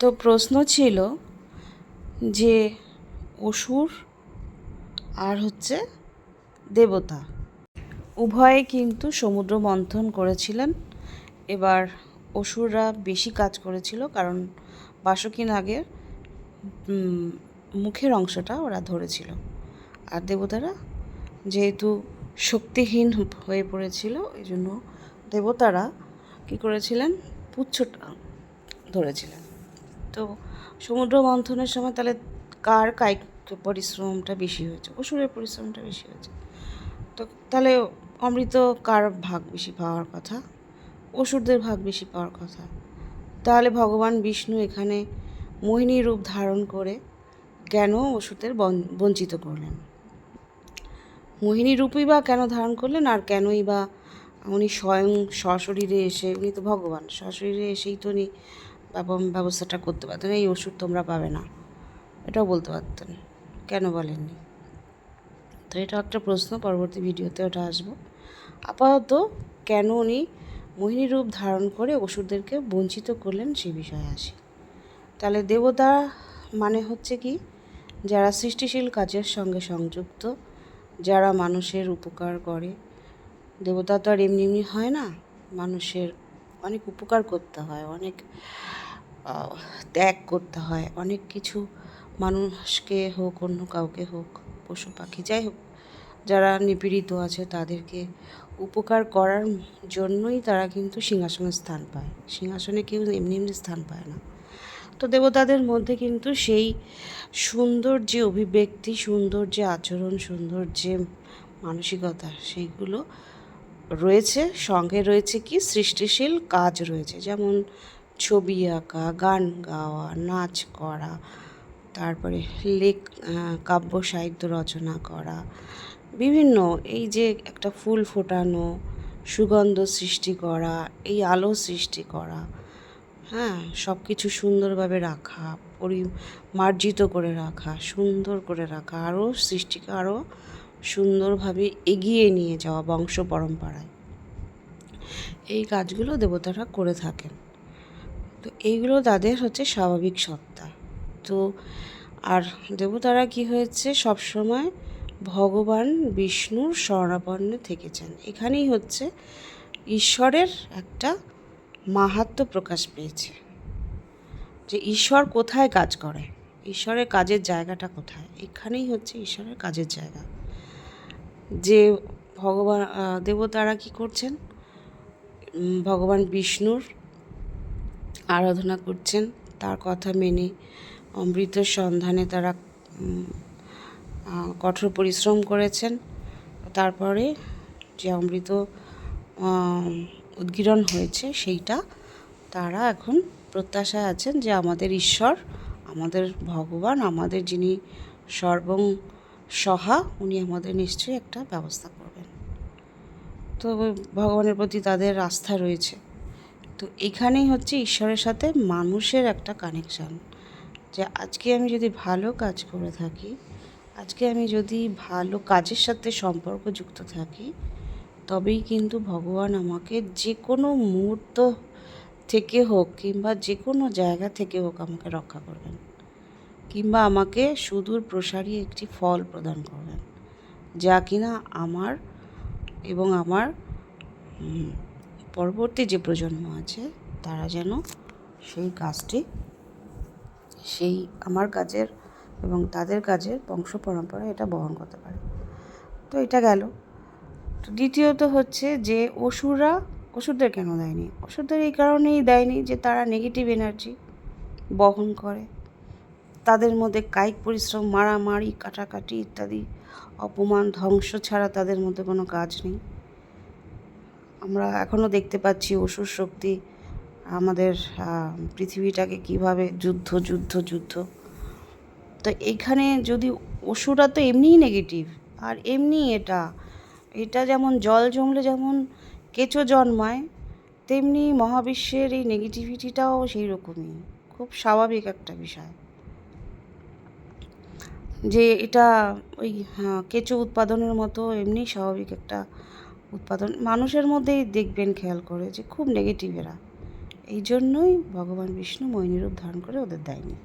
তো প্রশ্ন ছিল যে অসুর আর দেবতা উভয়ে কিন্তু সমুদ্র মন্থন করেছিলেন। এবার অসুররা বেশি কাজ করেছিল, কারণ বাসুকী নাগের মুখের অংশটা ওরা ধরেছিল, আর দেবতারা যেহেতু শক্তিহীন হয়ে পড়েছিল, এই জন্য দেবতারা কী করেছিলেন, পুচ্ছটা ধরেছিলেন। তো সমুদ্র মন্থনের সময় তাহলে কার কায়িক পরিশ্রমটা বেশি হয়েছে? অসুরের পরিশ্রমটা বেশি হয়েছে। তো তাহলে অমৃত কার ভাগ বেশি পাওয়ার কথা? অসুরদের ভাগ বেশি পাওয়ার কথা। তাহলে ভগবান বিষ্ণু এখানে মোহিনী রূপ ধারণ করে কেন অসুরদের বঞ্চিত করলেন? মোহিনী রূপই বা কেন ধারণ করলেন, আর কেনই বা উনি স্বয়ং সশরীরে এসে, উনি তো ভগবান, সশরীরে এসেই তো উনি ব্যবস্থাটা করতে পারতেন, এই ওষুধ তোমরা পাবে না, এটাও বলতে পারতেন, কেন বলেননি? তো এটা একটা প্রশ্ন, পরবর্তী ভিডিওতে ওটা আসবো। আপাতত কেন উনি মোহিনী রূপ ধারণ করে অসুরদেরকে বঞ্চিত করলেন সে বিষয়ে আসি। তাহলে দেবতা মানে হচ্ছে কি, যারা সৃষ্টিশীল কাজের সঙ্গে সংযুক্ত, যারা মানুষের উপকার করে। দেবতা তো আর এমনি এমনি হয় না, মানুষের অনেক উপকার করতে হয়, অনেক ত্যাগ করতে হয়, অনেক কিছু, মানুষকে হোক, অন্য কাউকে হোক, পশু পাখি, যাই হোক, যারা নিপীড়িত আছে তাদেরকে উপকার করার জন্যই তারা কিন্তু সিংহাসনে স্থান পায়। সিংহাসনে কেউ এমনি এমনি স্থান পায় না। তো দেবতাদের মধ্যে কিন্তু সেই সুন্দর যে অভিব্যক্তি, সুন্দর যে আচরণ, সুন্দর যে মানসিকতা, সেইগুলো রয়েছে। সঙ্গে রয়েছে কি, সৃষ্টিশীল কাজ রয়েছে, যেমন ছবি আঁকা, গান গাওয়া, নাচ করা, তারপরে কাব্য সাহিত্য রচনা করা, বিভিন্ন, এই যে একটা ফুল ফোটানো, সুগন্ধ সৃষ্টি করা, এই আলো সৃষ্টি করা, হ্যাঁ, সব কিছু সুন্দরভাবে রাখা, পরিমার্জিত করে রাখা, সুন্দর করে রাখা, আরও সৃষ্টিকে আরও সুন্দরভাবে এগিয়ে নিয়ে যাওয়া বংশ পরম্পরায়, এই কাজগুলো দেবতারা করে থাকেন। তো এইগুলো তাদের স্বাভাবিক সত্তা। তো আর দেবতারা কি হয়েছে, সবসময় ভগবান বিষ্ণুর শরণাপন্নে থেকেছেন। এখানেই ঈশ্বরের একটা মাহাত্ম্য প্রকাশ পেয়েছে, যে ঈশ্বর কোথায় কাজ করে, ঈশ্বরের কাজের জায়গাটা কোথায়, এখানেই ঈশ্বরের কাজের জায়গা। যে ভগবান, দেবতারা কি করছেন, ভগবান বিষ্ণুর আরাধনা করছেন, তার কথা মেনে অমৃতের সন্ধানে তারা কঠোর পরিশ্রম করেছেন। তারপরে যে অমৃত উদ্গীরণ হয়েছে, সেইটা তারা এখন প্রত্যাশায় আছেন যে আমাদের ঈশ্বর, আমাদের ভগবান, আমাদের যিনি সর্বং সহা, উনি আমাদের নিশ্চয়ই একটা ব্যবস্থা করবেন। তো ভগবানের প্রতি তাদের আস্থা রয়েছে। তো এখানেই ঈশ্বরের সাথে মানুষের একটা কানেকশান, যে আজকে আমি যদি ভালো কাজ করে থাকি, আজকে আমি যদি ভালো কাজের সাথে সম্পর্কযুক্ত থাকি, তবেই কিন্তু ভগবান আমাকে যে কোনো মুহূর্ত থেকে হোক, কিংবা যে কোনো জায়গা থেকে হোক, আমাকে রক্ষা করবেন, কিংবা আমাকে সুদূর প্রসারী একটি ফল প্রদান করবেন, যা কিনা আমার এবং আমার পরবর্তী যে প্রজন্ম আছে, তারা যেন সেই কাজটি, সেই আমার কাজের এবং তাদের কাজের বংশ পরম্পরা এটা বহন করতে পারে। তো এটা গেল। তো দ্বিতীয়ত যে অসুরদের কেন দেয়নি? অসুরদের এই কারণেই দেয়নি যে তারা নেগেটিভ এনার্জি বহন করে, তাদের মধ্যে কায়িক পরিশ্রম, মারামারি, কাটাকাটি ইত্যাদি, অপমান, ধ্বংস ছাড়া তাদের মধ্যে কোনো কাজ নেই। আমরা এখনও দেখতে পাচ্ছি অসুর শক্তি আমাদের পৃথিবীটাকে কীভাবে যুদ্ধ যুদ্ধ যুদ্ধ। তো এইখানে যদি অসুররা তো এমনিই নেগেটিভ, আর এমনি এটা যেমন জল জমলে যেমন কেঁচো জন্মায়, তেমনি মহাবিশ্বের এই নেগেটিভিটিটাও সেই রকমই, খুব স্বাভাবিক একটা বিষয়, যে এটা ওই কেঁচো উৎপাদনের মতো এমনি স্বাভাবিক একটা উৎপাদন। মানুষের মধ্যেই দেখবেন, খেয়াল করে, যে খুব নেগেটিভ এই জন্যই ভগবান বিষ্ণু মোহিনী রূপ ধারণ করে ওদের দেয়নি।